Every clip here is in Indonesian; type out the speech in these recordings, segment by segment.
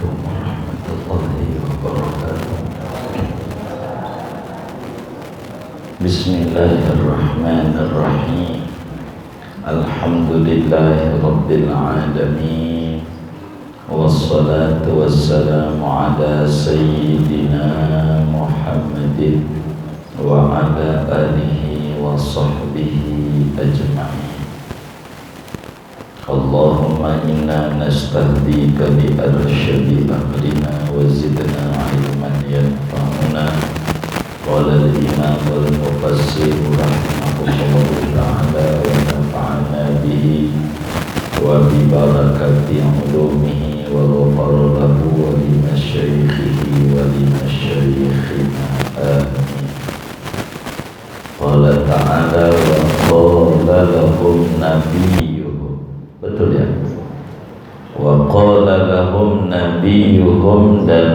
Assalamualaikum warahmatullahi wabarakatuh. Bismillahirrahmanirrahim. Alhamdulillahi rabbil alamin. Wassalatu wassalamu ala sayyidina Muhammadin wa ala alihi wa sahbihi ajma'in. Allahumma inna nastahdika bi arsyadi amrina wa zidna ilman yanfa'una. Qala al-imam al-mufassir rahimahullahu ta'ala wa nafa'ana bihi wa bi barakati ulumihi wa ghafara lahu wa li masyayikhihi wa li masyayikhina amin. Qala ta'ala wa qala lahum nabiyyuhum. Betul ya? Wa qala lahum nabiyyuhum, dan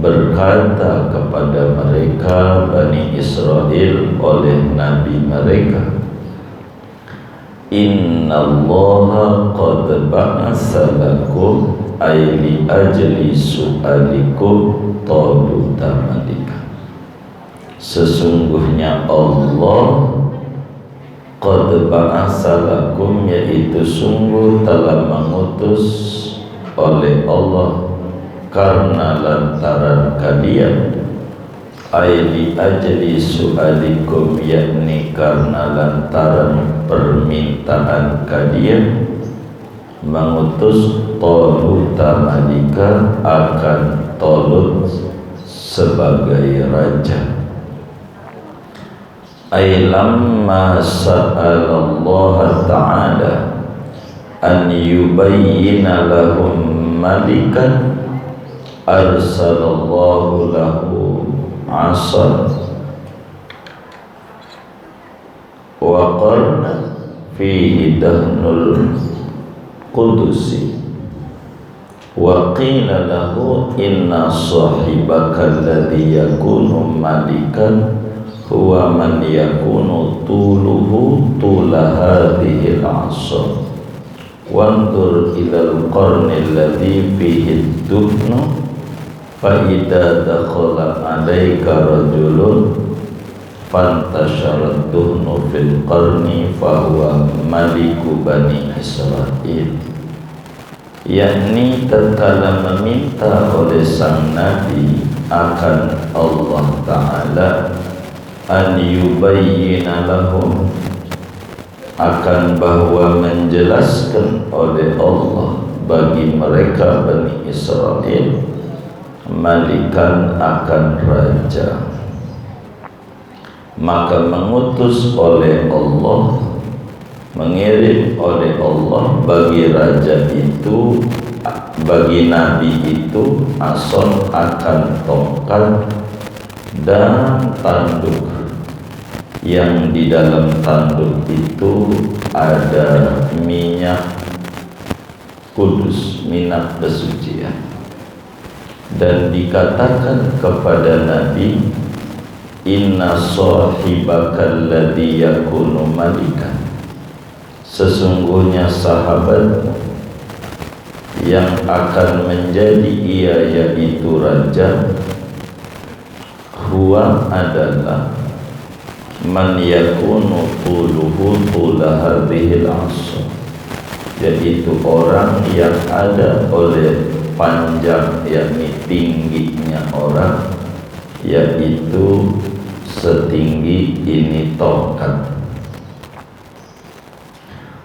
berkata kepada mereka Bani Israel oleh nabi mereka, innallaha qad ba'atsa lakum ay li ajli su'alikum taluta malika. Sesungguhnya Allah qad ba'atsa lakum, yaitu sungguh telah mengutus oleh Allah karena lantaran kalian, ayli ajli su'alikum, yakni karena lantaran permintaan kalian, mengutus Taluta malika, akan Talut sebagai raja. Ay lamma sa'alallah ta'ala an yubayyina lahum malikan arsalallahu lahu asa wa qarna fihi dahnul qudusi wa qila lahu inna sahibaka alladhi yakunu malikan huwa man yakunu tuluhu tula hadhihi al-'asr wanzur ilal qarni alladhi fihi ad-duhnu fa idza dakhala 'alaika rajulun fantashara ad-duhnu fil qarni fa huwa maliku Bani Israil. Yakni tatkala meminta oleh sang nabi akan Allah Ta'ala an yubayyina lahum, akan bahwa menjelaskan oleh Allah bagi mereka Bani Israel, malikan akan raja. Maka mengutus oleh Allah, mengirim oleh Allah bagi raja itu, bagi nabi itu, ason akan tongkat dan tanduk, yang di dalam tanduk itu ada minyak kudus, minyak kesucian. Dan dikatakan kepada Nabi, inna sahibakal ladzi yakunu malikan, sesungguhnya sahabat yang akan menjadi ia, yaitu raja, huwa adalah man yakunu tuluhu tula hadhil asr, yaitu orang yang ada oleh panjang, yakni tingginya orang, yaitu setinggi ini tongkat.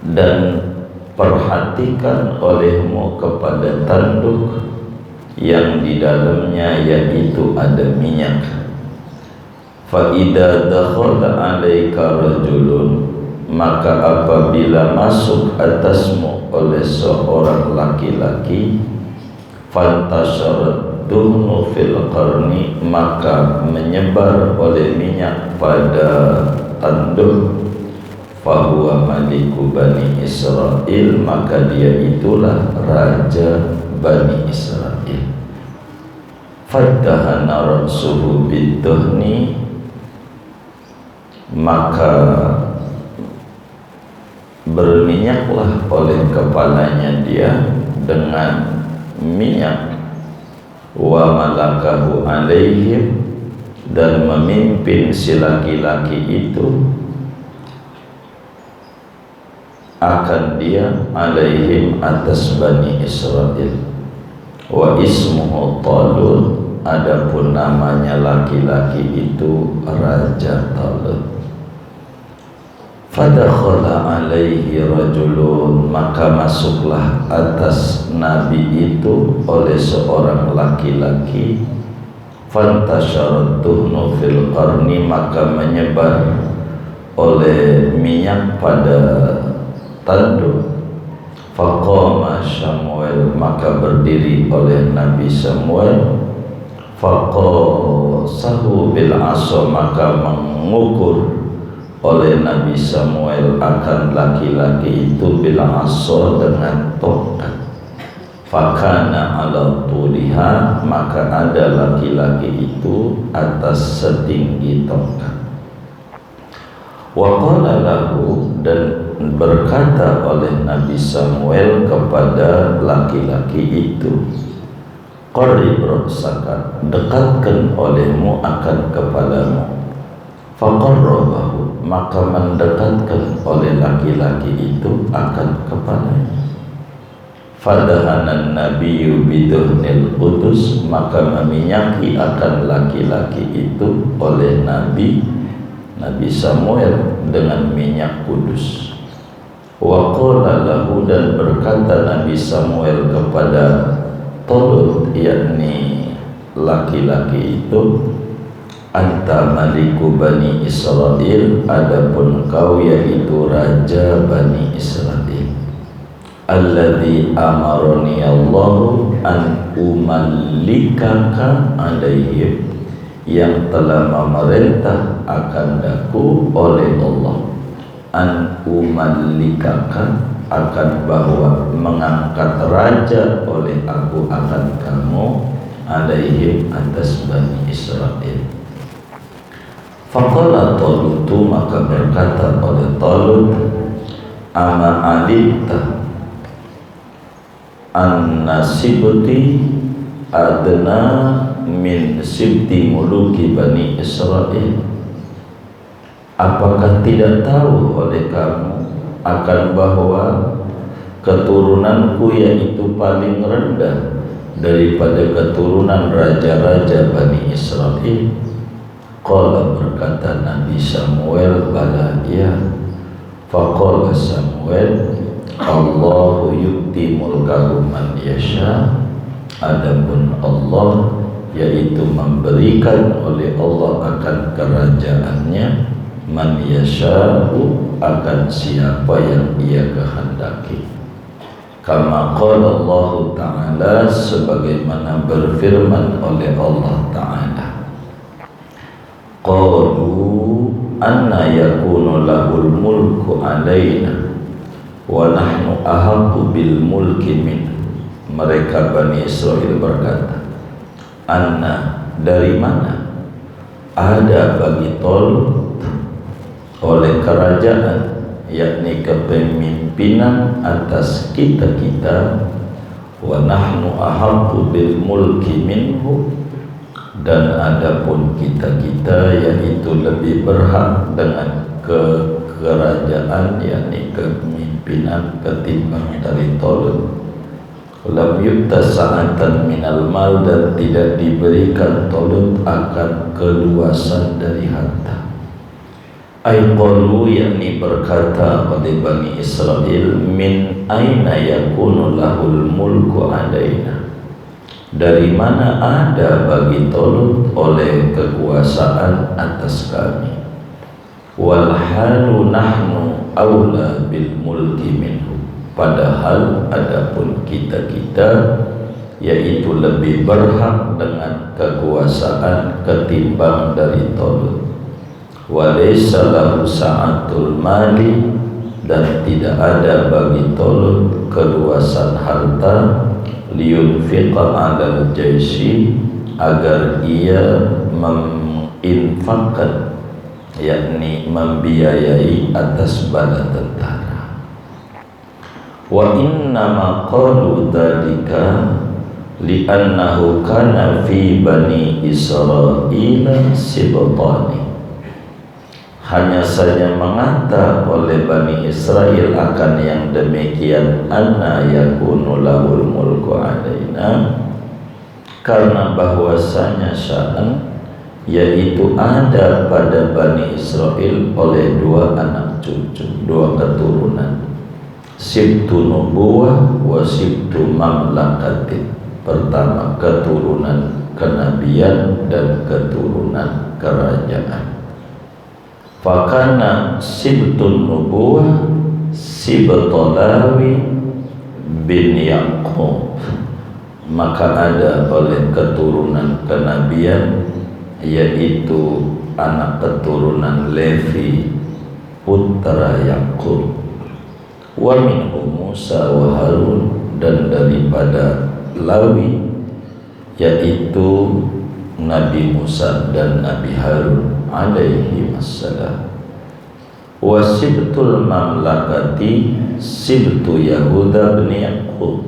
Dan perhatikan olehmu kepada tanduk yang di dalamnya yaitu ada minyak. Fa idza dakhala 'alaika rajulun, maka apabila masuk atasmu oleh seorang laki-laki, fantasharat duhnu fil qarni, maka menyebar oleh minyak pada tanduk, fahuwa maliku Bani Israil, maka dia itulah raja Bani Israil. Faddahana rasuhu biduhni, maka berminyaklah oleh kepalanya dia dengan minyak wa malakahu alaihim, dan memimpin si laki-laki itu akan dia alaihim atas Bani Israel. Wa ismuhu Talut, adapun namanya laki-laki itu Raja Talut. Fadakhala alaihi rajulun, maka masuklah atas Nabi itu oleh seorang laki-laki. Fantasyarat tuhnu fil qarni, maka menyebar oleh minyak pada tanduk. Faqama Samuel, maka berdiri oleh Nabi Samuel. Faqasahu bil asa, maka mengukur oleh Nabi Samuel akan laki-laki itu bil asa, dengan tongkat. Fakana ala tuliha, maka ada laki-laki itu atas setinggi tongkat. Wa qala lahu, dan berkata oleh Nabi Samuel kepada laki-laki itu, qarib ra'saka, dekatkan olehmu akan kepalamu. Faqarrabahu, maka mendekatkan oleh laki-laki itu akan kepalanya. Fadahanan nabiyyu biduhnil qudus, maka meminyaki akan laki-laki itu oleh Nabi Samuel dengan minyak kudus. Wa qala lahu, dan berkata Nabi Samuel kepada Talut, yakni laki-laki itu, anta maliku Bani Israel, adapun kau yaitu raja Bani Israel. Alladzi amaroni Allahu an umallikaka alaihim, yang telah memerintah akan daku oleh Allah, an umallikaka, akan bahwa mengangkat raja oleh aku akan kamu, alaihim atas Bani Israel. Faqala Talutu, maka berkata oleh Talut, ama alimta anna sibti adna min sibti muluki Bani Israel, apakah tidak tahu oleh kamu akan bahwa keturunanku yaitu paling rendah daripada keturunan raja-raja Bani Israel? Qala, berkata Nabi Samuel, bala, ya. Faqala Samuel, Allahu yu'ti mulkahu man yasha, adapun Allah yaitu memberikan oleh Allah akan kerajaannya, man yasha'u, akan siapa yang ia kehendaki. Kama qala Allah Ta'ala, sebagaimana berfirman oleh Allah Ta'ala, qalu anna yakunu lahul mulku alaina wa nahnu ahaqqu bil mulki min. Mereka Bani Israel berkata, anna, dari mana ada bagi Talut oleh kerajaan, yakni kepemimpinan atas kita-kita, wa nahnu ahaqqu bil mulki minhu, dan adapun kita-kita yaitu lebih berhak dengan kerajaan, yakni kepemimpinan, ketimbang dari Talut. Lam yukta sa'atan minal mal, dan tidak diberikan Talut akan keluasan dari harta. Qalu, yakni berkata oleh Bani Israel, min aina yakunu lahul mulku alaina, dari mana ada bagi Talut oleh kekuasaan atas kami. Wal halu nahnu aula bil mulki minhu, padahal adapun kita-kita yaitu lebih berhak dengan kekuasaan ketimbang dari Talut. Walaysa lahu sa'atul mali, dan tidak ada bagi Talut keluasan harta, liyunfiqa 'alal jaisi, agar ia menginfakkan, yakni membiayai atas bala tentara. Wa innama qalu dzalika, li'annahu kana fi bani Israila sibtani, hanya saja mengata oleh Bani Israel akan yang demikian, anna yakunu lahul mulku alaina, karena bahwasanya sya'an yaitu ada pada Bani Israel oleh dua anak cucu, dua keturunan, sibtu nubuwah wa sibtu mamlakatin. Pertama keturunan kenabian dan keturunan kerajaan. Fakana sibtun nubuwah sibtolawi bin Yaqub, maka ada oleh keturunan kenabian yaitu anak keturunan Levi putra Yaqub. Wa minhum Musa wa Harun, dan daripada Lawi yaitu Nabi Musa dan Nabi Harun alaihi wassalam. Wa sibtul mamlakati sibtu Yahuda bin Yaqub,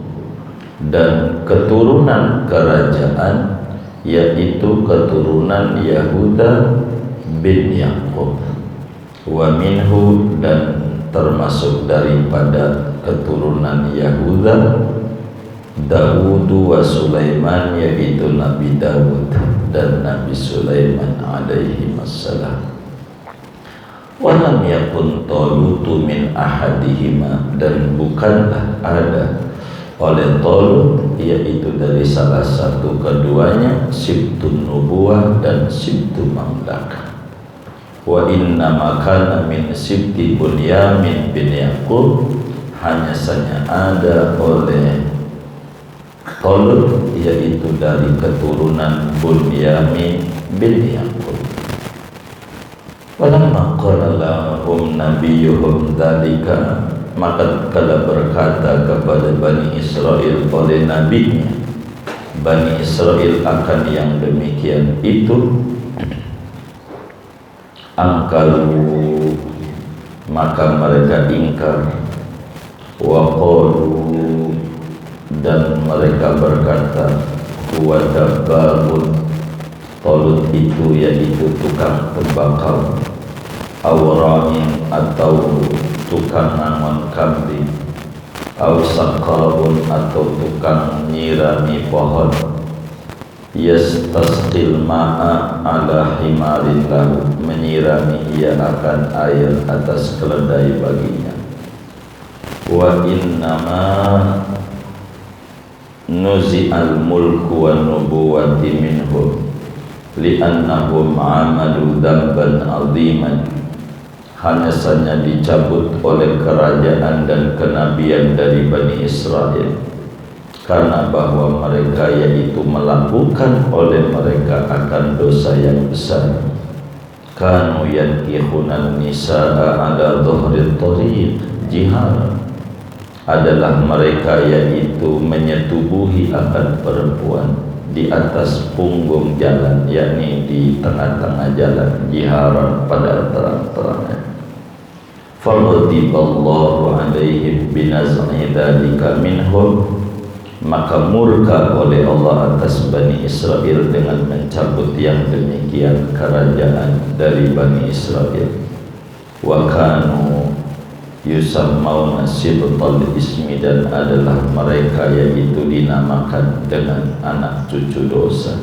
dan keturunan kerajaan yaitu keturunan Yahuda bin Yaqub. Wa minhu, dan termasuk daripada keturunan Yahuda Dawud wa Sulaiman, yaitu Nabi Dawud dan Nabi Sulaiman alaihi wassalam. Walam yakun Talutu min ahadihima, dan bukanlah ada oleh Talut yaitu dari salah satu keduanya sibtun nubuwah dan sibtu mamlakah. Wa inna makana min sibti Bunyamin bin Yaqub, hanya saja ada oleh Talut yaitu dari keturunan Bunyamin bin Yaqub. Walamma qala lahum nabiyyuhum dzalika, maka kala berkata kepada Bani Israel oleh nabinya Bani Israel akan yang demikian itu, angkaru, maka mereka ingkar, wa qalu, dan mereka berkata, huwa dabbarun, Talut itu yaitu tukang tembakau, awramin, atau tukang nangon kambing, aw saqabun, atau tukang nyirami pohon, yastasqil ma'a ala himarin lahu, menyirami ia akan air atas keledai baginya. Wa innama nuzi'al mulku wa nubuwati minhum li'annahum amalu dzamban 'aziman, hanya saja dicabut oleh kerajaan dan kenabian dari Bani Israel karena bahwa mereka yaitu melakukan oleh mereka akan dosa yang besar. Kanu yankihunan nisaa ala dhuhri thariq jihar, adalah mereka yaitu menyetubuhi akan perempuan di atas punggung jalan, yakni di tengah-tengah jalan, jiharan, pada terang-terangan. Faghadiballahu alaihim binaz'i dzalika minhum, maka murka oleh Allah atas Bani Israel dengan mencabut yang demikian kerajaan dari Bani Israel. Wa kanu yusammauna sibtal ismi, dan adalah mereka yaitu dinamakan dengan anak cucu dosa.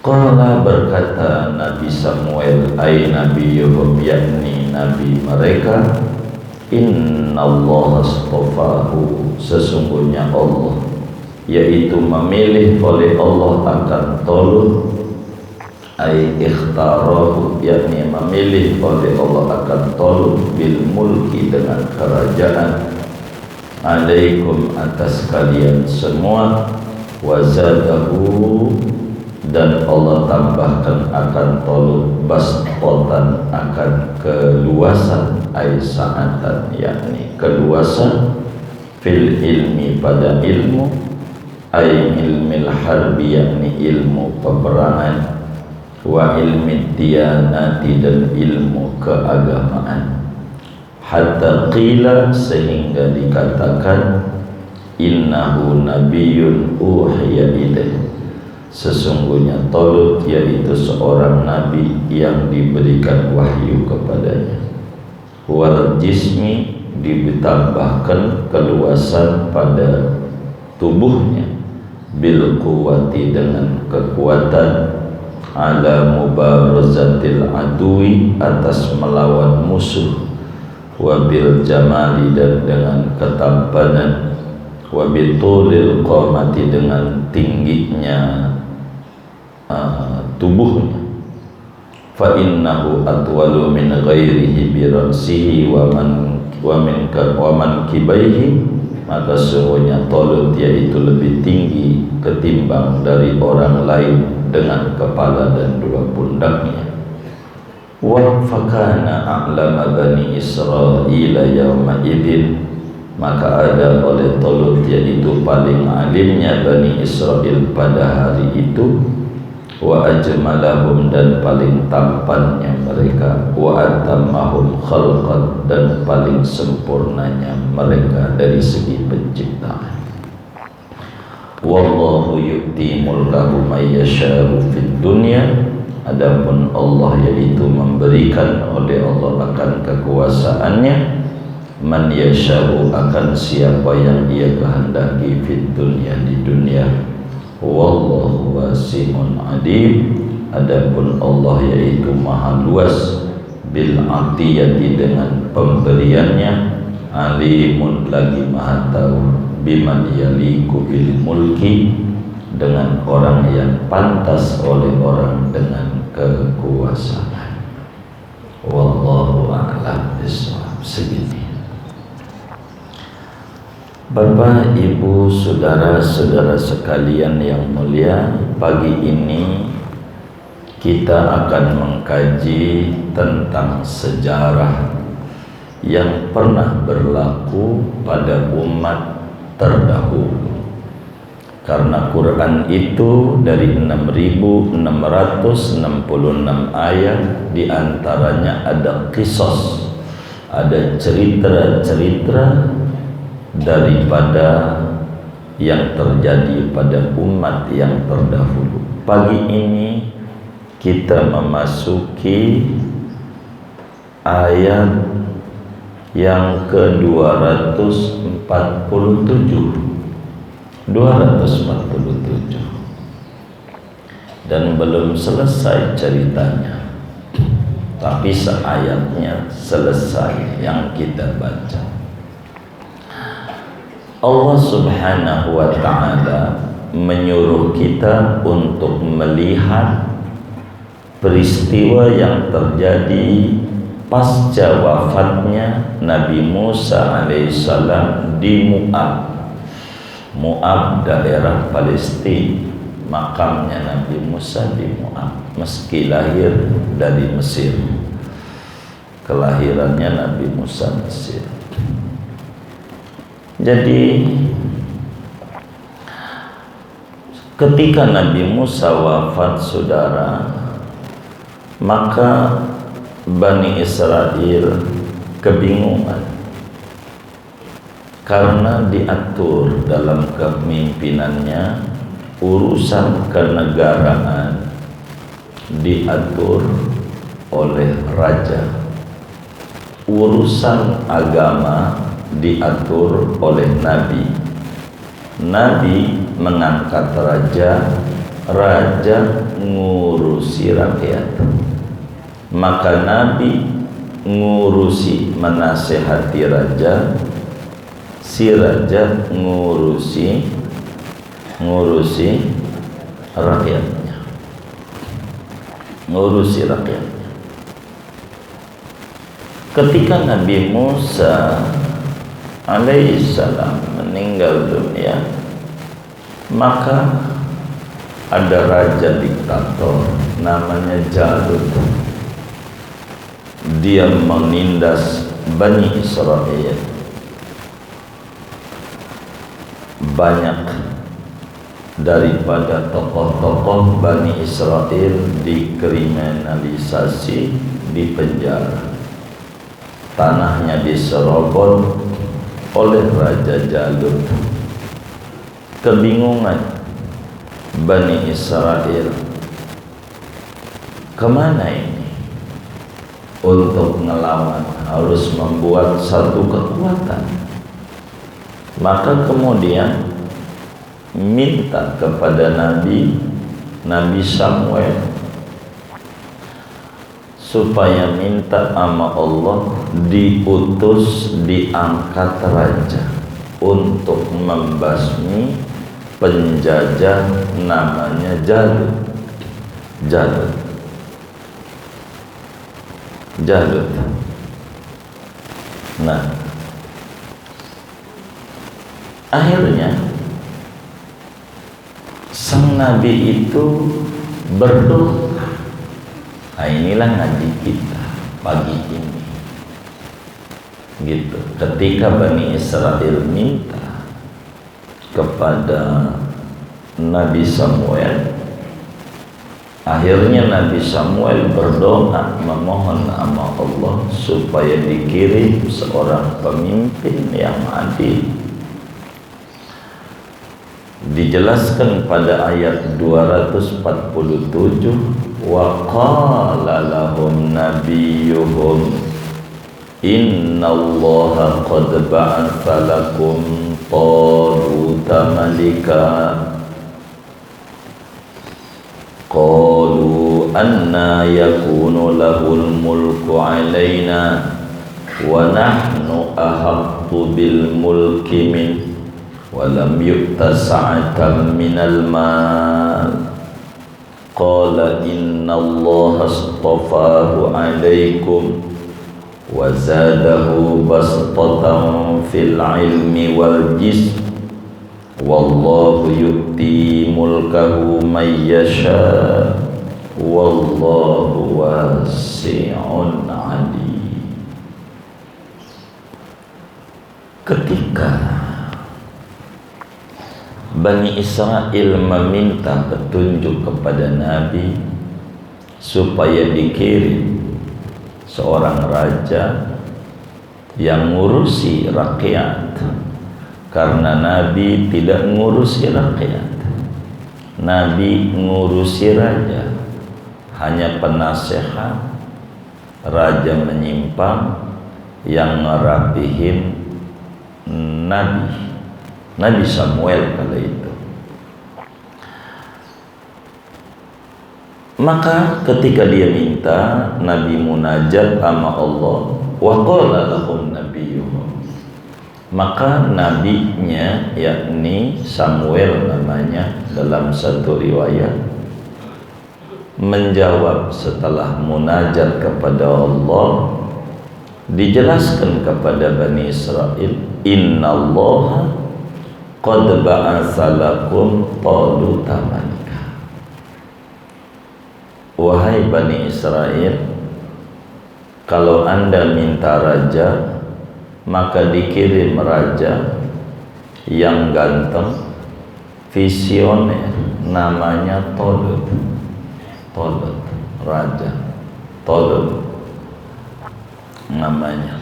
Qala, berkata Nabi Samuel, ay nabiyuhum, yakni nabi mereka, innallaha astafahu, sesungguhnya Allah yaitu memilih oleh Allah akan Talut, ay ikhtarahu, yakni memilih oleh Allah akan Talut, bil mulki, dengan kerajaan, alaikum, atas kalian semua, wa zadahu, dan Allah tambahkan akan Talut basqatan, akan keluasan, ay sa'atan, yakni keluasan, fil ilmi, pada ilmu, ay ilmil harbi, yakni ilmu peperangan, wa ilmi diyanati, dan ilmu keagamaan, hatta qila, sehingga dikatakan, innahu nabiyyun uhiya ilaih, sesungguhnya Talut yaitu seorang nabi yang diberikan wahyu kepadanya. Wal jismi, ditambahkan keluasan pada tubuhnya, bil quwwati, dengan kekuatan, ala mubarazatil adui, atas melawan musuh, wabil jamali, dan dengan ketampanan, wabitulil qamati, dengan tingginya tubuhnya. Fa innahu atwalu min ghairihi bi ra'sihi wa man kibaihi, maka sesungguhnya Talut yaitu lebih tinggi ketimbang dari orang lain dengan kepala dan dua pundaknya. Wa fakana a'lama bani Israila yawma idzin, maka ada oleh Talut yaitu paling alimnya Bani Israel pada hari itu. Wa ajmalahum, dan paling tampannya mereka. Wa atammahum khalqan, dan paling sempurnanya mereka dari segi penciptaan. Wallahu yu'ti mulkahu may yasha'u fid dunya, adapun Allah yaitu memberikan oleh Allah akan kekuasaannya, man yasha'u, akan siapa yang ia kehendaki, fid dunya, di dunia. Wallahu wasi'un alim, adapun Allah yaitu maha luas, bil atiyati, dengan pemberiannya, alimun, lagi maha tahu, biman yaliku bil mulki, dengan orang yang pantas oleh orang dengan kekuasaan. Wallahu a'lam bishawab. Segini. Bapak, Ibu, saudara-saudara sekalian yang mulia, pagi ini kita akan mengkaji tentang sejarah yang pernah berlaku pada umat terdahulu. Karena Quran itu dari 6.666 ayat, diantaranya ada qisas, ada cerita-cerita daripada yang terjadi pada umat yang terdahulu. Pagi ini kita memasuki ayat yang ke-247 dan belum selesai ceritanya, tapi seayatnya selesai yang kita baca. Allah Subhanahu wa ta'ala menyuruh kita untuk melihat peristiwa yang terjadi pasca wafatnya Nabi Musa alaihissalam di Moab. Moab daerah Palestina, makamnya Nabi Musa di Moab, meski lahir dari Mesir. Kelahirannya Nabi Musa Mesir. Jadi ketika Nabi Musa wafat, saudara, maka Bani Israel kebingungan karena diatur dalam kepemimpinannya urusan kenegaraan diatur oleh raja, urusan agama diatur oleh nabi. Nabi mengangkat raja, raja ngurusi rakyat. Maka nabi ngurusi, menasehati raja, si raja ngurusi rakyatnya. Ngurusi rakyatnya. Ketika Nabi Musa alaihissalam meninggal dunia, maka ada raja diktator namanya Jalut. Dia menindas Bani Israel. Banyak daripada tokoh-tokoh Bani Israel dikriminalisasi, dipenjara. Tanahnya diserobot oleh Raja Jalut. kebingungan Bani Israel, kemana ini untuk ngelawan, harus membuat satu kekuatan. Maka kemudian minta kepada Nabi Samuel supaya minta sama Allah diutus, diangkat raja untuk membasmi penjajah namanya Jalut. Nah, akhirnya sang Nabi itu berdoa. Nah, inilah ngaji kita pagi ini. Gitu. Ketika Bani Israel minta kepada Nabi Samuel, akhirnya Nabi Samuel berdoa memohon sama Allah supaya dikirim seorang pemimpin yang adil. Dijelaskan pada ayat 247, wa qala lahum nabiyyuhum innallaha qad ba'atha lakum taluta malika qalu anna yakunu lahul mulku alaina wa nahnu ahaqqu bil mulki min wa lam yu'ta sa'atan minal mal qala innallaha astafahu alaikum wa zadahu bastatan fil ilmi wal jism wallahu yu'ti mulkahu may yasha wallahu wasi'un alim. Ketika Bani Israel meminta petunjuk kepada Nabi supaya dikirim seorang raja yang ngurusi rakyat, karena Nabi tidak ngurusi rakyat, Nabi ngurusi raja, hanya penasehat. Raja menyimpang, yang ngerapihin Nabi Samuel kala itu. Maka ketika dia minta, Nabi munajat sama Allah, wa qala lahum nabiyyuhum, maka nabinya yakni Samuel namanya dalam satu riwayat menjawab setelah munajat kepada Allah. Dijelaskan kepada Bani Israel, innallaha qad ba'atsa lakum taluta malika. Wahai Bani Israel, kalau anda minta raja, maka dikirim raja yang ganteng, visioner, namanya Talut. Raja Talut namanya.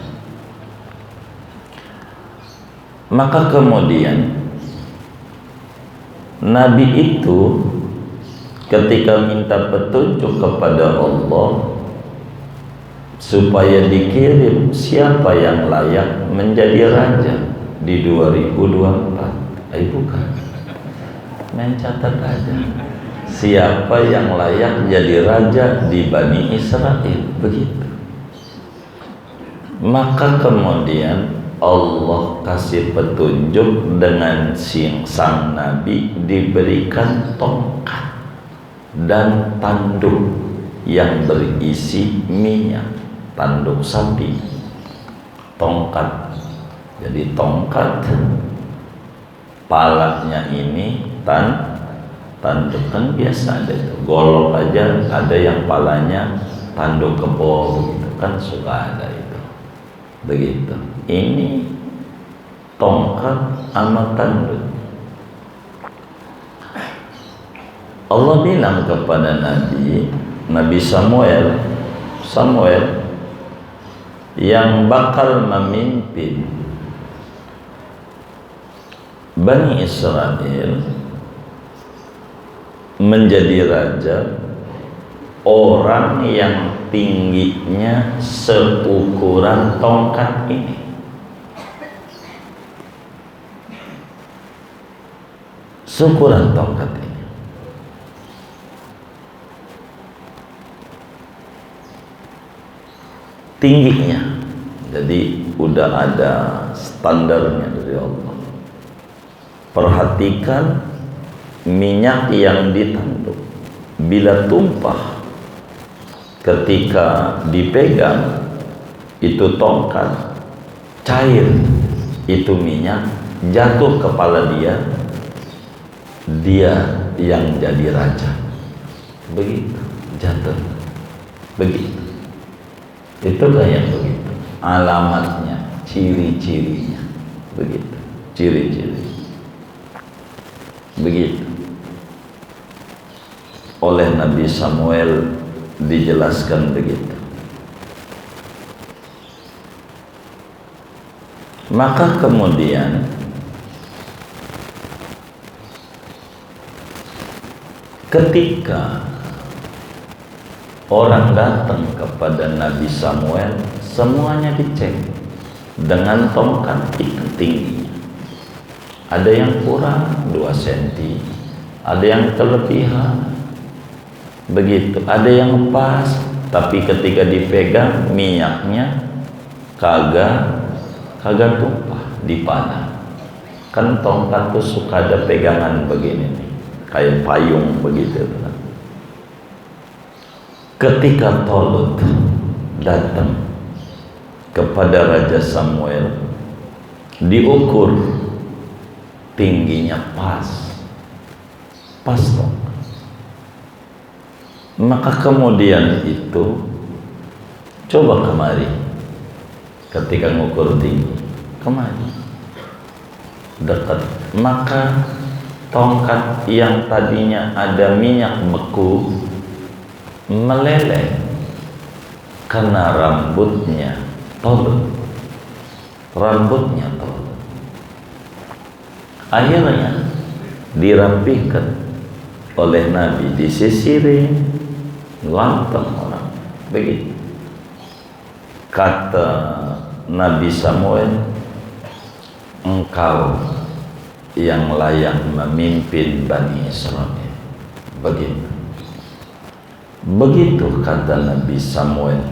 Maka kemudian Nabi itu ketika minta petunjuk kepada Allah supaya dikirim siapa yang layak menjadi raja di 2024. Bukan, main catat aja, siapa yang layak jadi raja di Bani Israel, begitu. Maka kemudian Allah kasih petunjuk dengan sang Nabi diberikan tongkat dan tanduk yang berisi minyak, tanduk sapi, tongkat. Jadi tongkat, palanya ini tanduk, kan biasa ada itu, golok aja ada yang palanya tanduk kebo gitu kan, suka ada itu. Begitu. Ini tongkat sama tanduk. Allah bilang kepada Nabi Samuel yang bakal memimpin Bani Israel menjadi raja orang yang tingginya seukuran tongkat ini. Seukuran tongkat ini. Tingginya. Jadi udah ada standarnya dari Allah. Perhatikan minyak yang ditanduk, bila tumpah ketika dipegang itu tongkat, cair itu minyak, jatuh kepala dia yang jadi raja. Begitu jatuh, begitu. Itu kayak begitu alamatnya, ciri-cirinya, begitu ciri-ciri, begitu. Oleh Nabi Samuel dijelaskan begitu. Maka kemudian ketika orang datang kepada Nabi Samuel, semuanya dicek dengan tongkat itu tingginya. Ada yang kurang 2 cm, ada yang kelebihan. Begitu, ada yang pas, tapi ketika dipegang minyaknya kagak tumpah di panah. Kan tongkat tuh suka ada pegangan begini nih, kayak payung begitu. Ketika Tolut datang kepada Raja Samuel, diukur tingginya pas tongkat. Maka kemudian itu coba kemari, ketika ngukur tinggi kemari dekat, maka tongkat yang tadinya ada minyak beku meleleh karena rambutnya Tolut. Akhirnya dirapikan oleh Nabi, disisirin, ganteng orang. Begitu kata Nabi Samuel, engkau yang layak memimpin Bani Israel. Begitu kata Nabi Samuel.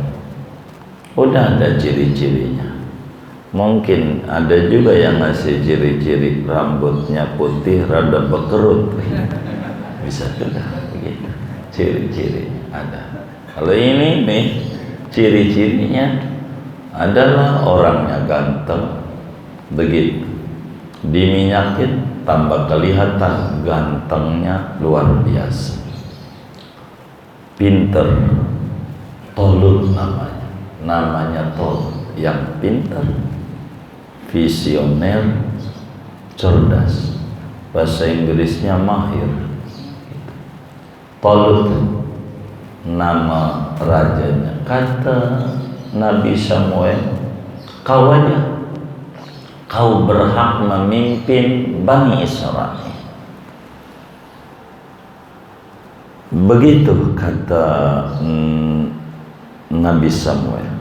Udah ada ciri-cirinya. Mungkin ada juga yang ngasih ciri-ciri rambutnya putih rada berkerut. Bisa juga begitu ciri-cirinya ada. Kalau ini nih ciri-cirinya adalah orangnya ganteng, begitu diminyakin tambah kelihatan gantengnya luar biasa, pinter. Tolut namanya Tolut, yang pinter, visioner, cerdas, bahasa Inggrisnya mahir. Tolut nama rajanya. Kata Nabi Samuel, kau berhak memimpin Bani Israel. Begitu kata Nabi Samuel.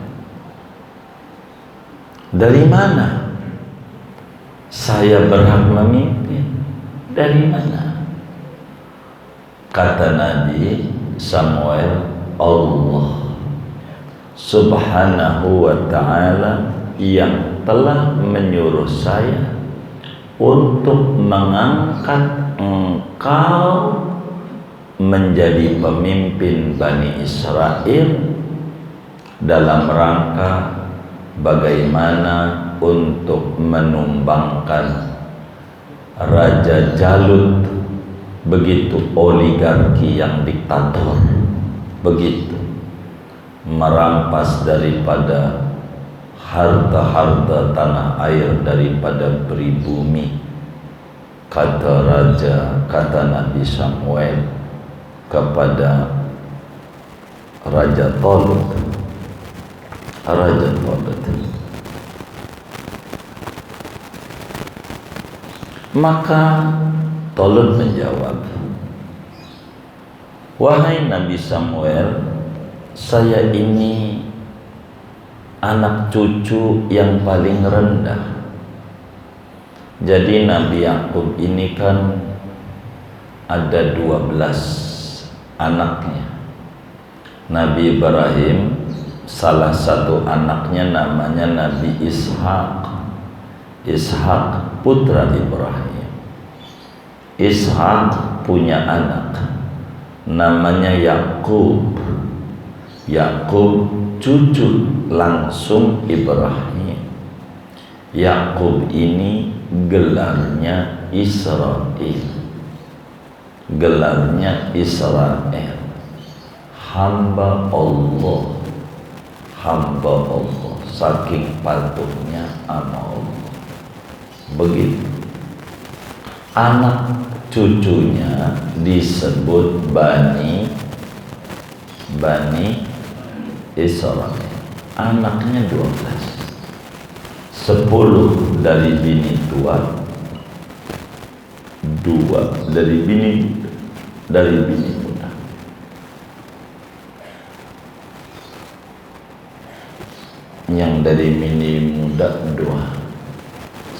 Dari mana saya berhak memimpin? Dari mana? Kata Nabi Samuel, Allah Subhanahu wa ta'ala yang telah menyuruh saya untuk mengangkat engkau menjadi pemimpin Bani Israel dalam rangka bagaimana untuk menumbangkan Raja Jalut, begitu oligarki yang diktator, begitu merampas daripada harta-harta tanah air daripada pribumi. Kata Nabi Samuel kepada Raja Tolut, Maka Tolut menjawab, wahai Nabi Samuel, saya ini anak cucu yang paling rendah. Jadi Nabi Yakub ini kan ada 12 anaknya. Nabi Ibrahim salah satu anaknya namanya Nabi Ishak. Ishak putra Ibrahim. Ishak punya anak namanya Yakub. Yakub cucu langsung Ibrahim. Yakub ini gelarnya Israel. Gelarnya Israel, hamba Allah. Hamba Allah, saking patuhnya sama Allah. Begitu. Anak cucunya disebut Bani Israel. Anaknya 12. 10 dari bini tua, 2 dari bini muda. Yang dari bini muda 2.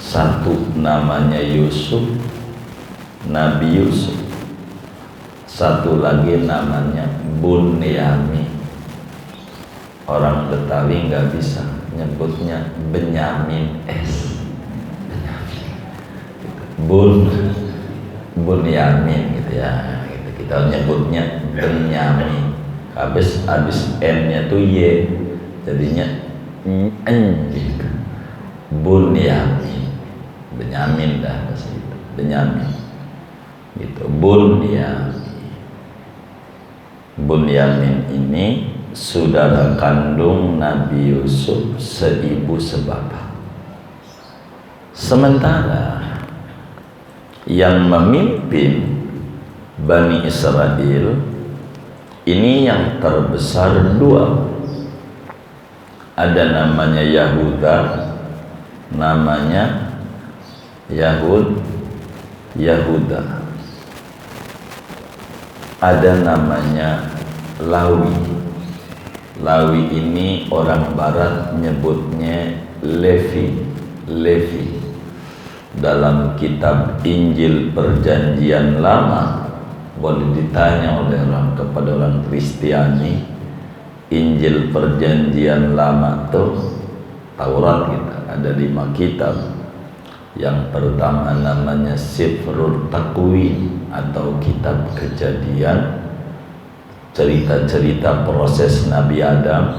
1 namanya Yusuf, Nabi Yusuf. 1 lagi namanya Bunyamin. Orang Betawi nggak bisa nyebutnya Benyamin S. Bunyamin gitu ya. Gitu. Kita nyebutnya Benyamin. Habis N-nya tuh Y, jadinya N gitu. Bunyamin. Benyamin dah bahasa itu. Benyamin. Gitu. Bunyamin ini saudara kandung Nabi Yusuf seibu sebapak. Sementara yang memimpin Bani Israel ini yang terbesar 2. Ada namanya Yahuda, namanya Yahuda. Ada namanya Lawi ini orang barat nyebutnya Levi. Dalam kitab Injil Perjanjian Lama, boleh ditanya oleh kepada orang Kristiani, Injil Perjanjian Lama tuh Taurat kita ada 5 kitab. Yang pertama namanya Sifrul Takwin atau kitab Kejadian, cerita-cerita proses Nabi Adam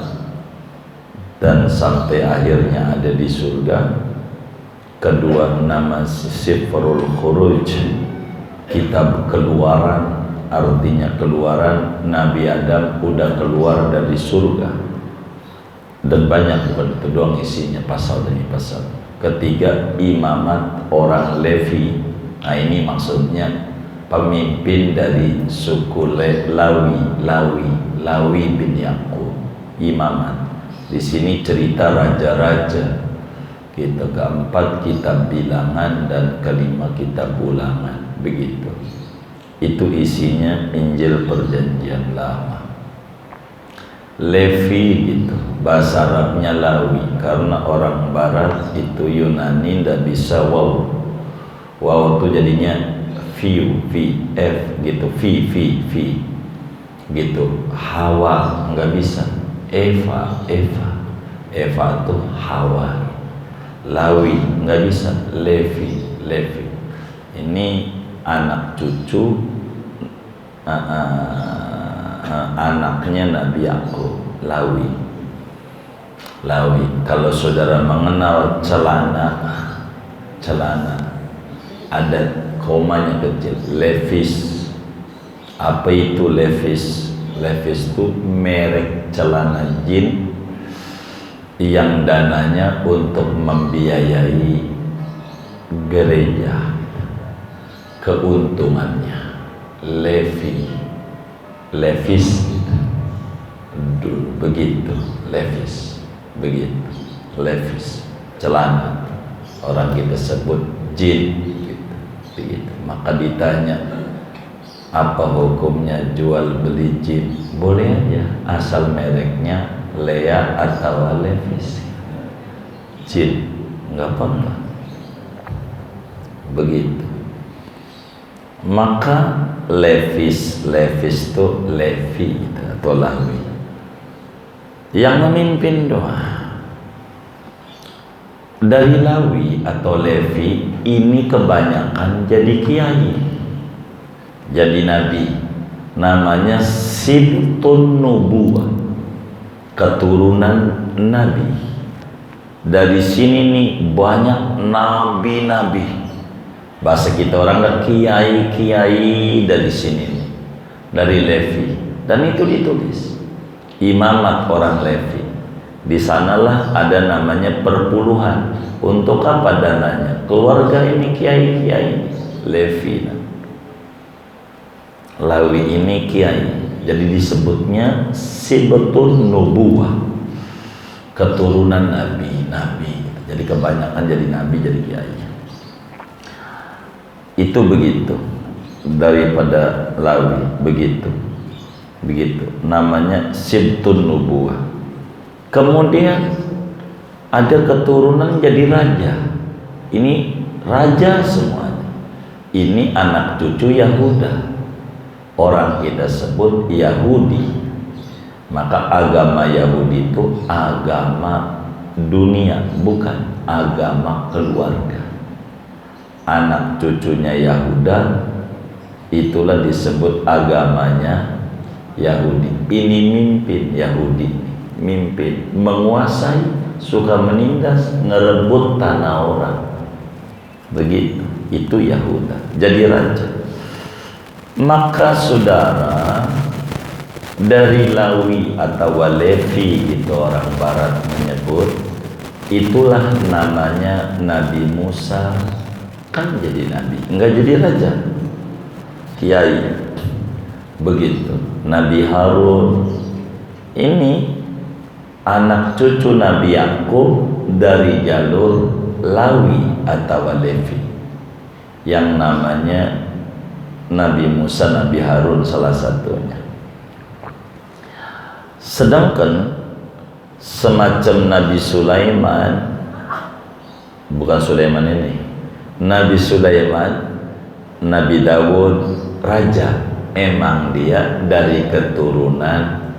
dan sampai akhirnya ada di surga. Kedua nama Sifrul Khuruj, kitab keluaran, artinya keluaran Nabi Adam udah keluar dari surga. Dan banyak, bukan itu doang isinya, pasal demi pasal. Ketiga imamat orang Levi. Nah ini maksudnya pemimpin dari suku Lawi bin Yakub, imamat. Di sini cerita raja-raja. Kita keempat kitab bilangan dan kelima kitab ulangan. Begitu. Itu isinya Injil Perjanjian Lama. Levi gitu, bahasa Arabnya Lawi, karena orang Barat itu Yunani ndak bisa wow itu jadinya V gitu, V gitu. Hawa nggak bisa, Eva tuh Hawa. Lawi nggak bisa, Levi. Ini anak cucu anaknya Nabi Yakub, Lawi. Kalau saudara mengenal celana ada komanya kecil, Levis. Apa itu Levis? Levis itu merek celana jin yang dananya untuk membiayai gereja. Keuntungannya Levis begitu, Levis celana, orang kita sebut jin gitu. begitu. Maka ditanya, apa hukumnya jual beli jin? Boleh aja, asal mereknya Lea atau Levis. Jin nggak apa-apa, begitu. Maka Levis itu Levi gitu, atau Lawi yang memimpin doa. Dari Lawi atau Levi ini kebanyakan jadi kiai, jadi nabi. Namanya Sibtun Nubuwah, keturunan nabi. Dari sini nih banyak nabi-nabi. Bahasa kita orang kan kiai-kiai dari sini nih, dari Levi. Dan itu ditulis imamat orang Levi. Di sanalah ada namanya perpuluhan. Untuk apa dananya? Keluarga ini kiai-kiai Levi. Lawi ini kiai. Jadi disebutnya Sibtun Nubuwah, keturunan nabi. Jadi kebanyakan jadi nabi, jadi kiai. Itu begitu. Daripada Lawi begitu. Namanya Sibtun Nubuwah. Kemudian ada keturunan jadi raja. Ini raja semuanya. Ini anak cucu Yahuda. Orang kita sebut Yahudi. Maka agama Yahudi itu agama dunia, bukan agama keluarga. Anak cucunya Yahuda itulah disebut agamanya Yahudi. Ini mimpin Yahudi, mimpin, menguasai, suka menindas, ngerebut tanah orang. Begitu, itu Yahuda, jadi raja. Maka saudara, dari Lawi atau Levi itu orang barat menyebut, itulah namanya Nabi Musa. Kan jadi nabi, enggak jadi raja, kiai. Begitu. Nabi Harun ini anak cucu Nabi Yakub dari jalur Lawi atau Levi, yang namanya Nabi Musa, Nabi Harun salah satunya. Sedangkan semacam Nabi Sulaiman, bukan Sulaiman ini, Nabi Sulaiman, Nabi Dawud raja, emang dia dari keturunan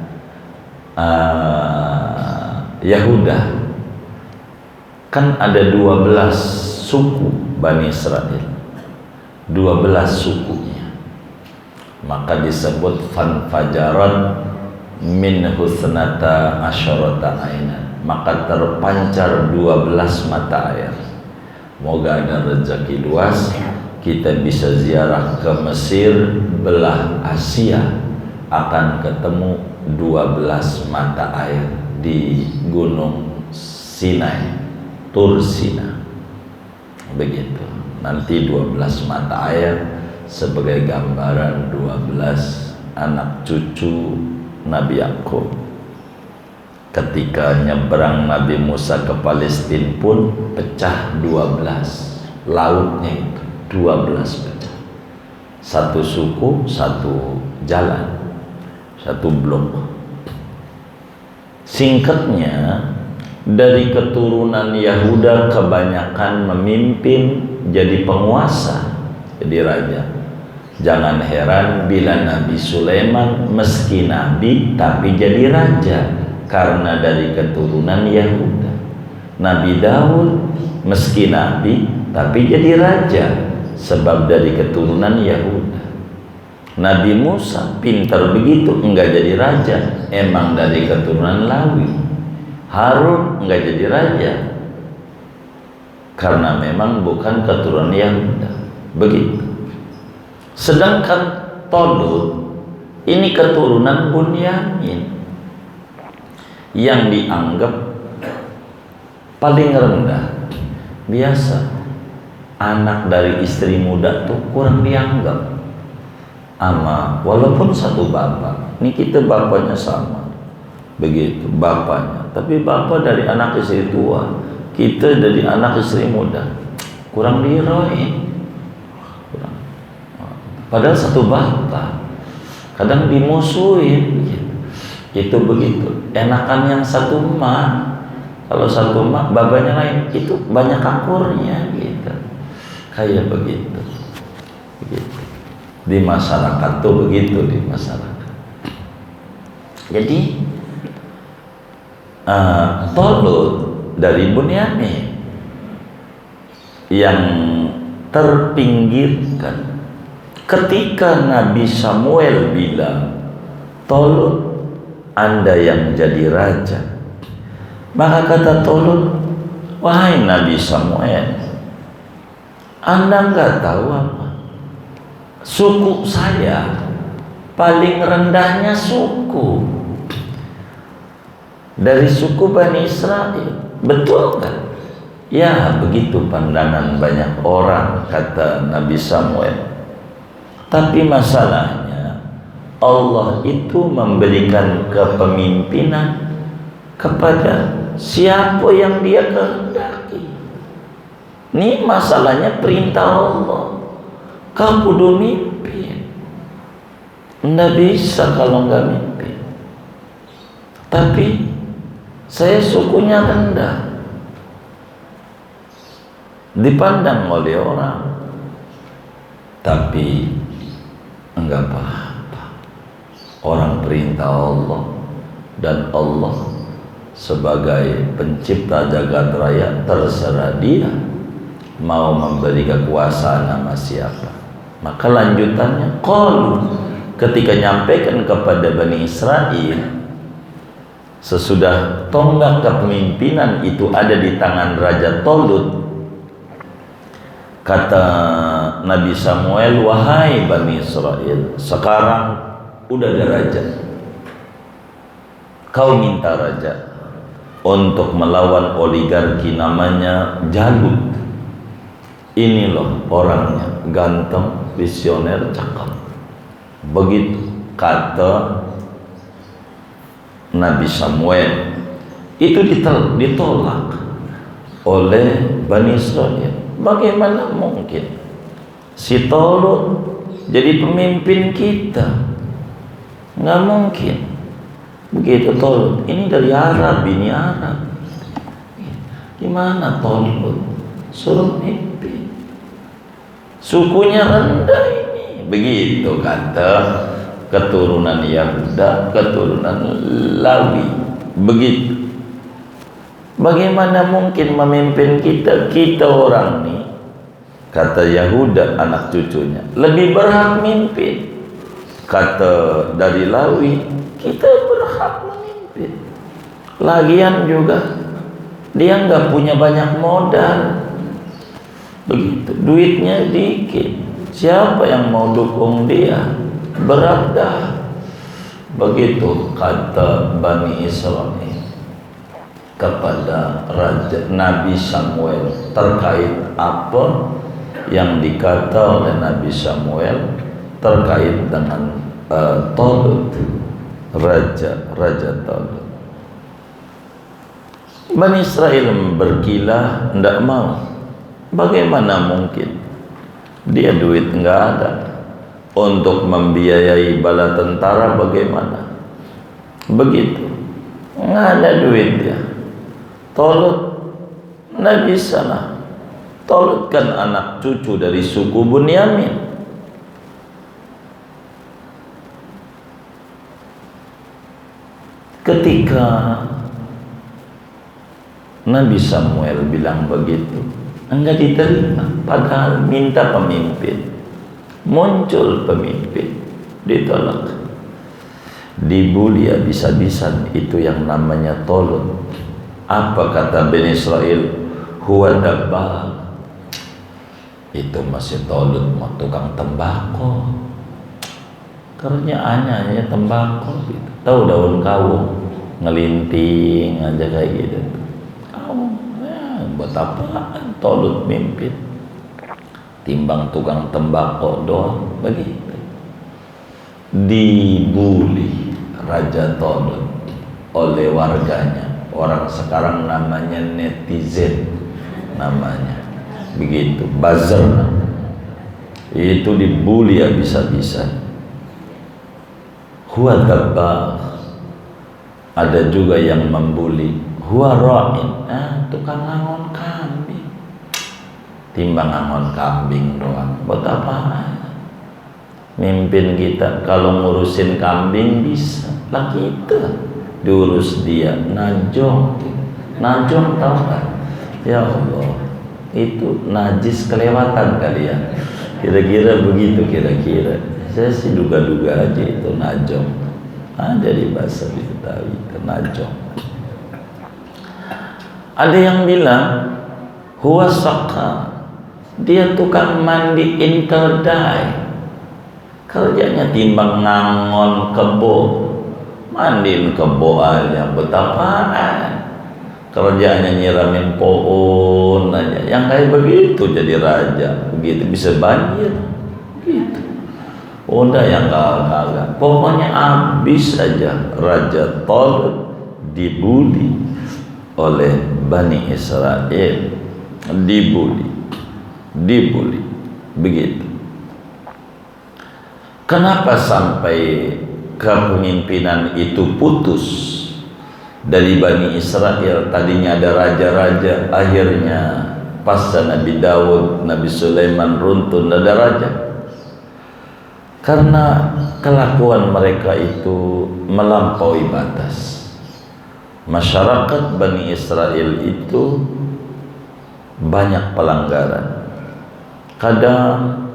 Yahuda. Kan ada 12 suku Bani Israel, 12 sukunya. Maka disebut fanfajarat min husnata asyarata ainan, maka terpancar 12 mata air. Moga ada rezeki luas, kita bisa ziarah ke Mesir, belah Asia, akan ketemu 12 mata air di Gunung Sinai, Tur Sina. Begitu. Nanti 12 mata air sebagai gambaran 12 anak cucu Nabi Yakub. Ketika nyebrang Nabi Musa ke Palestina pun pecah 12 lautnya, itu 12 pecah. Satu suku, satu jalan, satu blok. Singkatnya, dari keturunan Yahuda kebanyakan memimpin, jadi penguasa, jadi raja. Jangan heran bila Nabi Sulaiman meski nabi tapi jadi raja, karena dari keturunan Yahuda. Nabi Daud meski nabi tapi jadi raja, sebab dari keturunan Yahuda. Nabi Musa pintar begitu, enggak jadi raja, emang dari keturunan Lawi. Harun enggak jadi raja, karena memang bukan keturunan Yahuda. Begitu. Sedangkan Tolut ini keturunan Bunyamin, yang dianggap paling rendah. Biasa anak dari istri muda tuh kurang dianggap, walaupun satu bapak. Ini kita bapaknya sama, begitu bapaknya, tapi bapak dari anak istri tua, kita dari anak istri muda, kurang dihirauin. padahal satu bapak, kadang dimusuhin gitu. Itu begitu, enakan yang satu emak. Kalau satu emak babanya lain, itu banyak akurnya gitu. Kayak begitu. Begitu. Di masyarakat tuh begitu, di masyarakat. Jadi Tolut dari Bunyamin yang terpinggirkan ketika Nabi Samuel bilang, Tolut, Anda yang jadi raja. Maka kata Tolut, wahai Nabi Samuel, Anda nggak tahu apa? Suku saya paling rendahnya suku dari suku Bani Israel. Betul kan? Ya, begitu pandangan banyak orang, kata Nabi Samuel. Tapi masalahnya, Allah itu memberikan kepemimpinan kepada siapa yang Dia kehendaki. Ini masalahnya perintah Allah. Kau kudu mimpin. Nggak bisa kalau nggak mimpin. Tapi saya sukunya rendah, dipandang oleh orang, tapi enggak apa-apa. Orang perintah Allah, dan Allah sebagai pencipta jagat raya terserah Dia mau memberi kekuasaan sama siapa. Maka lanjutannya, qalu, ketika nyampaikan kepada Bani Israel, sesudah tonggak kepemimpinan itu ada di tangan Raja Tolut, kata Nabi Samuel, wahai Bani Israel, sekarang udah ada raja. Kau minta raja untuk melawan oligarki namanya Jalut. Ini loh orangnya, ganteng, visioner, cakep. Begitu kata Nabi Samuel. Itu ditolak oleh Bani Israel. Bagaimana mungkin si Tolut jadi pemimpin kita? Nggak mungkin. Begitu Tolut, ini dari Arab, ini Arab. Gimana Tolut suruh mimpin? Sukunya rendah ini. Begitu kata keturunan Yahuda, keturunan Lawi. Begitu. Bagaimana mungkin memimpin kita? Kita orang nih, kata Yahuda anak cucunya, lebih berhak mimpin. Kata dari Lawi, kita berhak memimpin. Lagian juga dia nggak punya banyak modal. Begitu, duitnya dikit. Siapa yang mau dukung dia? Berat dah. Begitu kata Bani Israel kepada Raja Nabi Samuel terkait apa yang dikata oleh Nabi Samuel terkait dengan Tolut, Raja Tolut. Bani Israel berkilah, tidak mau. Bagaimana mungkin? Dia duit nggak ada untuk membiayai bala tentara, bagaimana? Begitu, nggak ada duit dia. Tolut nggak bisa lah. Tolut kan anak cucu dari suku Bunyamin. Ketika Nabi Samuel bilang begitu, enggak diterima, padahal minta pemimpin. Muncul pemimpin, ditolak. Dibuli habis-habisan itu yang namanya Tolut. Apa kata Bani Israel? Huwa dabbagh. Itu masih Tolut, mau tukang tembakau. Kerjaannya hanya tembakau gitu. Tahu daun kawung, ngelinting aja kayak gitu. Buat apaan Tolut mimpin? Timbang tukang tembakau doang, begitu. Dibuli Raja Tolut oleh warganya. Orang sekarang namanya netizen, namanya begitu, buzzer. itu dibuli habis-habisan. Huwa dabbagh, ada juga yang membuli. Huwa ra'in, tukang ngangon kambing. Timbang ngangon kambing doang, buat apaan? Mimpin kita kalau ngurusin kambing bisa, lah kita diurus dia. Najong tahu kan? Ya Allah, itu najis kelewatan kali ya. Kira-kira begitu, kira-kira. Saya sih duga-duga aja itu najong. Ada di bahasa Betawi itu najong. Ada yang bilang huwa saqa, dia tukang mandiin keledai. Kerjanya timbang ngangon kebo, mandiin kebo aja, betapaan. Kerjanya nyiramin pohon aja. Yang kayak begitu jadi raja, begitu bisa banjir, gitu. Udah yang kagak, pokoknya habis aja. Raja Talut dibuli oleh Bani Israel, dibuli, begitu. Kenapa sampai kepemimpinan itu putus dari Bani Israel? Tadinya ada raja-raja, akhirnya pasca Nabi Daud, Nabi Sulaiman runtun, ada raja. Karena kelakuan mereka itu melampaui batas. Masyarakat Bani Israel itu banyak pelanggaran. Kadang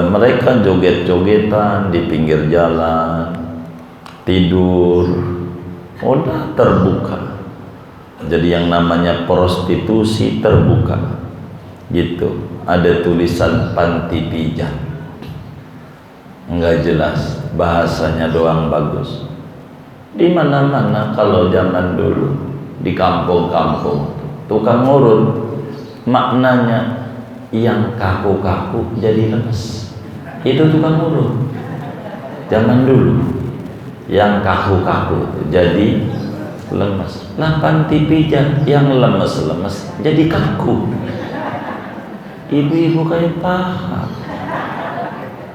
mereka joget-jogetan di pinggir jalan, tidur, udah terbuka. Jadi yang namanya prostitusi terbuka, gitu. Ada tulisan panti pijat, nggak jelas, bahasanya doang bagus. Di mana-mana kalau zaman dulu di kampung-kampung tukang urut, maknanya yang kaku-kaku jadi lemes. Itu tukang urut zaman dulu, yang kaku-kaku jadi lemes. Nah, panti pijat yang lemes-lemes jadi kaku. Ibu-ibu kayak paham.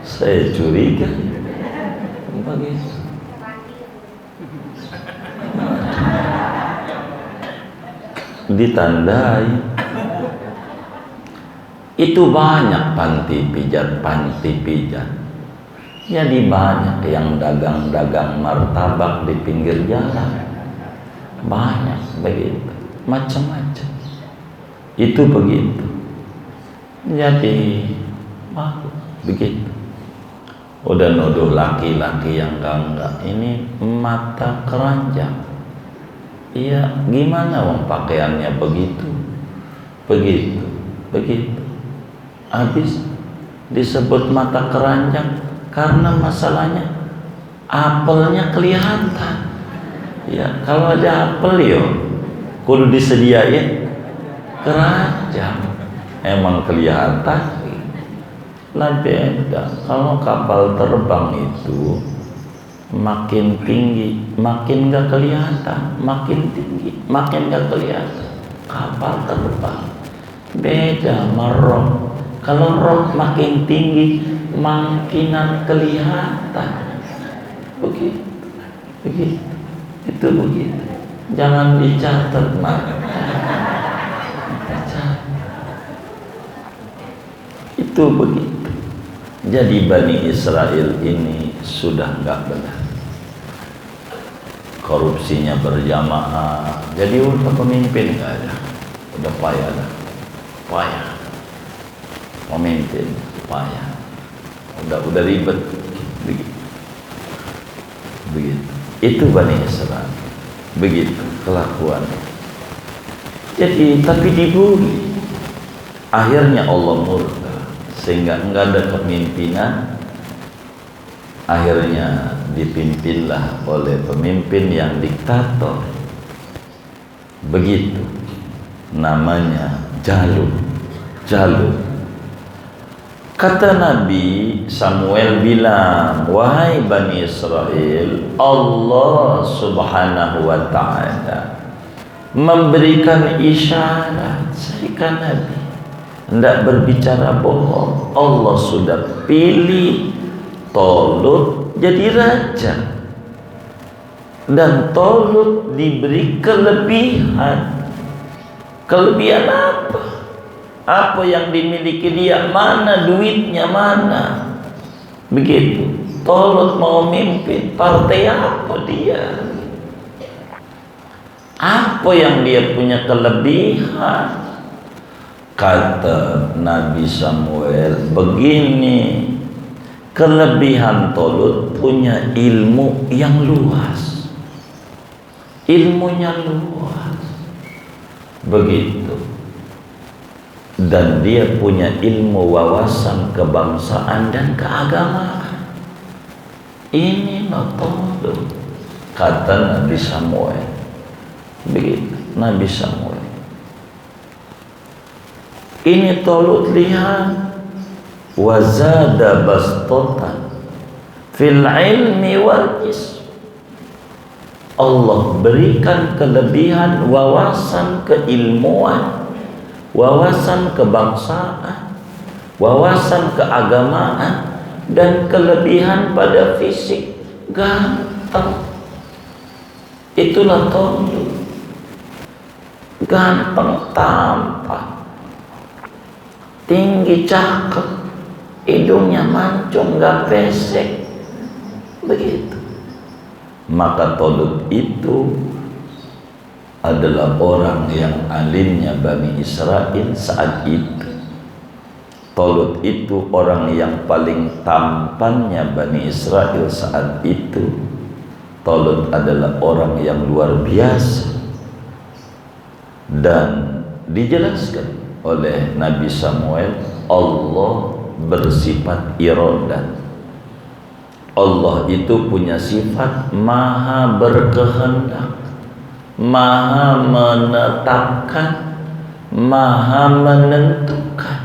Saya curiga begitu. Ditandai. Itu banyak panti pijat. Jadi banyak yang dagang-dagang martabak di pinggir jalan. Banyak begitu, macam-macam. Itu begitu. Jadi begitu. Udah nuduh laki-laki yang enggak, ini mata keranjang. Iya, gimana wong pakaiannya begitu. Habis disebut mata keranjang karena masalahnya apelnya kelihatan. Ya, kalau ada apel yo kudu disediain keranjang. Emang kelihatan. Lah beda. Kalau kapal terbang itu makin tinggi, makin gak kelihatan. Makin tinggi, makin gak kelihatan. Kapal terbang beda merok. Kalau rok makin tinggi, makinan kelihatan. Begitu. Itu begitu. Jangan dicatat, Mak. Itu begitu. Jadi Bani Israel ini sudah enggak benar. Korupsinya berjamaah. Jadi untuk pemimpin enggak ada. Udah payah. Pemimpin payah. Udah ribet. Begitu. Itu Bani Israel. Begitu kelakuan. Jadi tapi dibuli. Akhirnya Allah murka sehingga enggak ada kepemimpinan. Akhirnya dipimpinlah oleh pemimpin yang diktator. Begitu. Namanya Jalut. Kata Nabi Samuel bilang, wahai Bani Israel, Allah Subhanahu wa ta'ala memberikan isyarat. Saya Nabi, tidak berbicara bohong. Allah sudah pilih Tolut jadi raja, dan Tolut diberi kelebihan. Kelebihan apa? Apa yang dimiliki dia? Mana duitnya? Mana? Begitu. Tolut mau mimpin partai apa dia? Apa yang dia punya kelebihan? Kata Nabi Samuel begini, kelebihan Tolut punya ilmu yang luas. Ilmunya luas. Begitu. Dan dia punya ilmu wawasan kebangsaan dan keagamaan. Ini Tolut, kata Nabi Samuel. Begitu, Nabi Samuel. Ini Tolut, lihat, wazada bastotan fil ilmi wal jism. Allah berikan kelebihan wawasan keilmuan, wawasan kebangsaan, wawasan keagamaan, dan kelebihan pada fisik. Ganteng. Itulah Tolut. Ganteng, tampan, tinggi, cakep, hidungnya mancung, gak pesek. Begitu. Maka Tolut itu adalah orang yang alimnya Bani Israel saat itu. Tolut itu orang yang paling tampannya Bani Israel saat itu. Tolut adalah orang yang luar biasa. Dan dijelaskan oleh Nabi Samuel, Allah bersifat iradah. Allah itu punya sifat maha berkehendak, maha menetapkan, maha menentukan.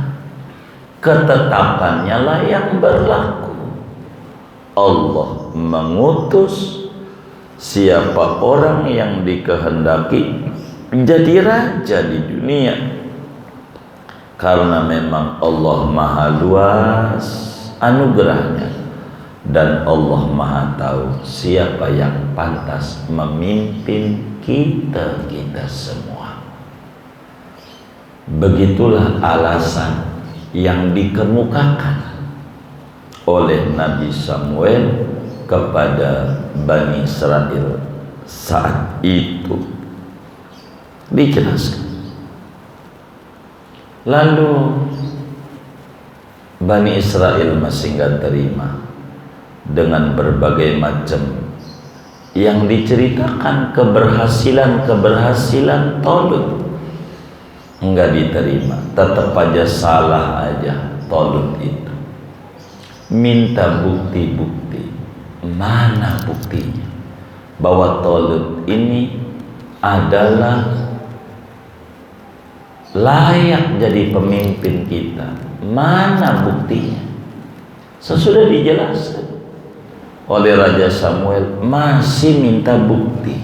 Ketetapannya lah yang berlaku. Allah mengutus siapa orang yang dikehendaki jadi raja di dunia. Karena memang Allah maha luas anugerahnya, dan Allah maha tahu siapa yang pantas memimpin kita semua. Begitulah alasan yang dikemukakan oleh Nabi Samuel kepada Bani Israel saat itu. Dijelaskan. Lalu Bani Israel masih nggak terima dengan berbagai macam yang diceritakan keberhasilan Tolut. Nggak diterima, tetap aja salah aja Tolut itu. Minta bukti-bukti. Mana buktinya bahwa Tolut ini adalah layak jadi pemimpin kita? Mana buktinya? Sesudah dijelaskan oleh Raja Samuel, masih minta bukti.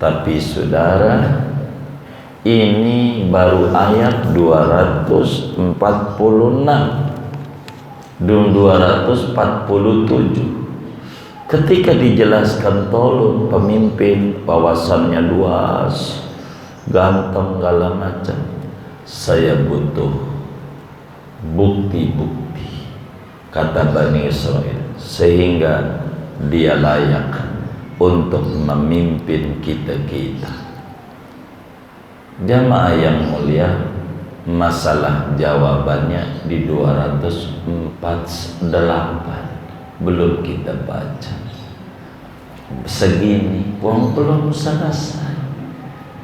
Tapi saudara, ini baru ayat 246 dan 247. Ketika dijelaskan Tolut pemimpin, wawasannya luas, ganteng, segala macam, saya butuh bukti-bukti, kata Bani Israel, sehingga dia layak untuk memimpin kita. Jamaah yang mulia, masalah jawabannya di 248 belum kita baca. Segini belum selesai.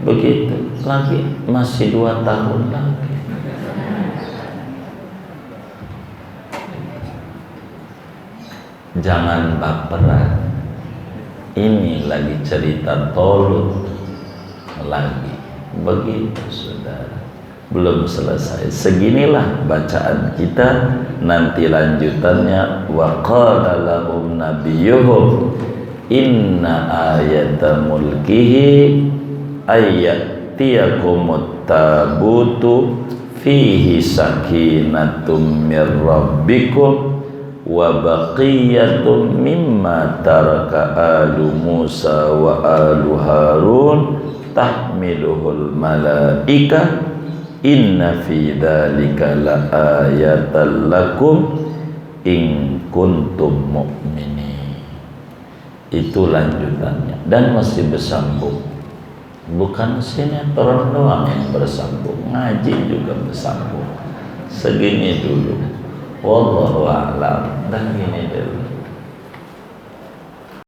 Begitu lagi, masih 2 tahun lagi. Jangan baperan. Ini lagi cerita Tolut lagi. Begitu saudara, belum selesai. Seginilah bacaan kita. Nanti lanjutannya, wa qala lahum nabiyyuhum inna ayata mulkihi ayyatiyakumut tabutu fihi sakinatum mir rabbikum wa baqiyatum mimma taraka alu Musa wa alu Harun tahmiluhul malaika inna fi dzalika la ayatan lakum in kuntum mu'minin. Itu lanjutannya dan masih bersambung. Bukan sinetron doang yang bersambung, ngaji juga bersambung. Segini dulu. Wallahu a'lam. Dan gini dulu.